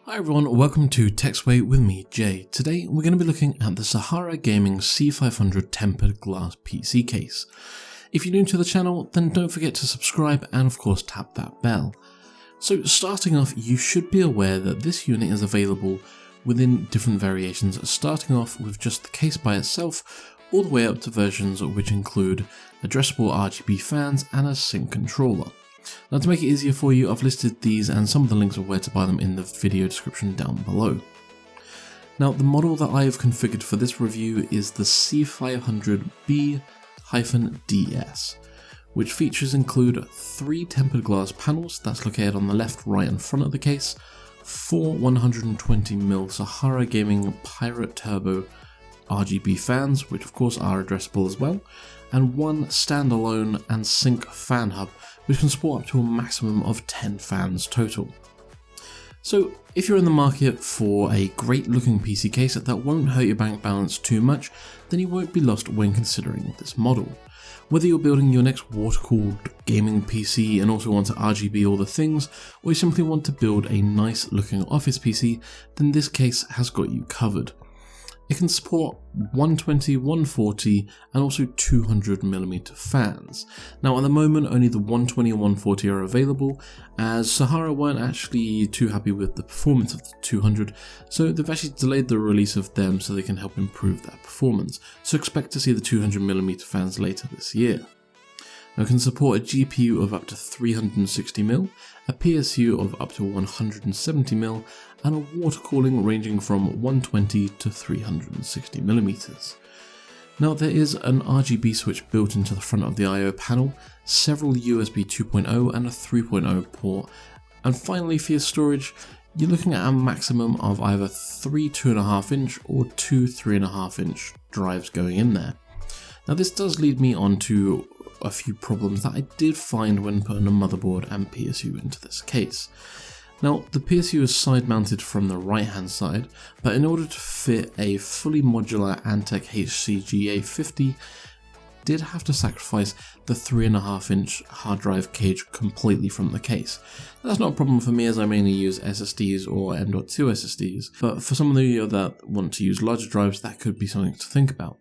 Hi everyone, welcome to TechSway with me, Jay. Today we're going to be looking at the SaharaGaming C500 tempered glass PC case. If you're new to the channel, then don't forget to subscribe and of course tap that bell. So starting off, you should be aware that this unit is available within different variations, starting off with just the case by itself, all the way up to versions which include addressable RGB fans and a sync controller. Now to make it easier for you, I've listed these and some of the links of where to buy them in the video description down below. Now the model that I have configured for this review is the C500B-DS, which features include 3 tempered glass panels that's located on the left, right and front of the case, 4 120mm SaharaGaming Pirate Turbo RGB fans, which of course are addressable as well, and 1 standalone and sync fan hub, which can support up to a maximum of 10 fans total. So if you're in the market for a great looking PC case that won't hurt your bank balance too much, then you won't be lost when considering this model. Whether you're building your next water-cooled gaming PC and also want to RGB all the things, or you simply want to build a nice looking office PC, then this case has got you covered. It can support 120, 140 and also 200mm fans. Now at the moment only the 120 and 140 are available, as Sahara weren't actually too happy with the performance of the 200, so they've actually delayed the release of them so they can help improve that performance. So expect to see the 200mm fans later this year. Now it can support a GPU of up to 360mm, a PSU of up to 170mm, and a water cooling ranging from 120 to 360mm. Now there is an RGB switch built into the front of the I/O panel, several USB 2.0 and a 3.0 port, and finally for your storage, you're looking at a maximum of either 3 2.5-inch or 2 3.5-inch drives going in there. Now this does lead me on to a few problems that I did find when putting a motherboard and PSU into this case. Now the PSU is side mounted from the right hand side, but in order to fit a fully modular Antec HCGA50, did have to sacrifice the 3.5-inch hard drive cage completely from the case. That's not a problem for me as I mainly use SSDs or M.2 SSDs, but for some of you that want to use larger drives, that could be something to think about.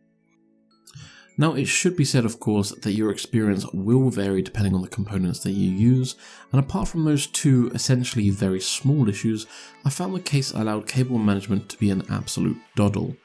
Now it should be said of course that your experience will vary depending on the components that you use, and apart from those two essentially very small issues, I found the case allowed cable management to be an absolute doddle.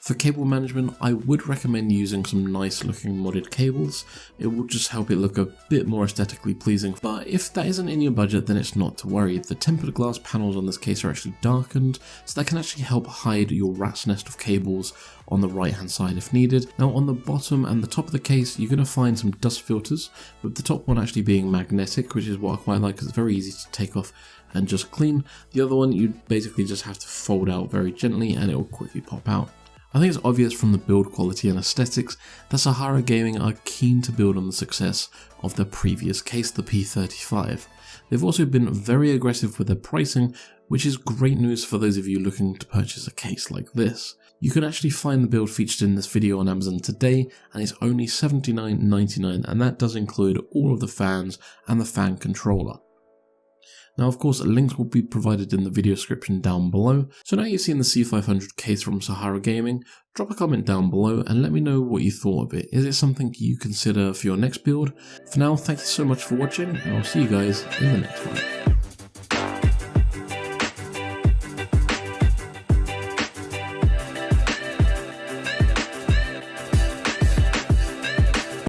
For cable management, I would recommend using some nice looking modded cables. It will just help it look a bit more aesthetically pleasing, but if that isn't in your budget then it's not to worry. The tempered glass panels on this case are actually darkened, so that can actually help hide your rat's nest of cables on the right hand side if needed. Now on the bottom and the top of the case you're going to find some dust filters, with the top one actually being magnetic, which is what I quite like because it's very easy to take off and just clean. The other one you basically just have to fold out very gently and it will quickly pop out. I think it's obvious from the build quality and aesthetics that SaharaGaming are keen to build on the success of their previous case, the P35. They've also been very aggressive with their pricing, which is great news for those of you looking to purchase a case like this. You can actually find the build featured in this video on Amazon today, and it's only $79.99, and that does include all of the fans and the fan controller. Now of course links will be provided in the video description down below, so now you've seen the C500 case from SaharaGaming, drop a comment down below and let me know what you thought of it. Is it something you consider for your next build? For now, thank you so much for watching and I'll see you guys in the next one.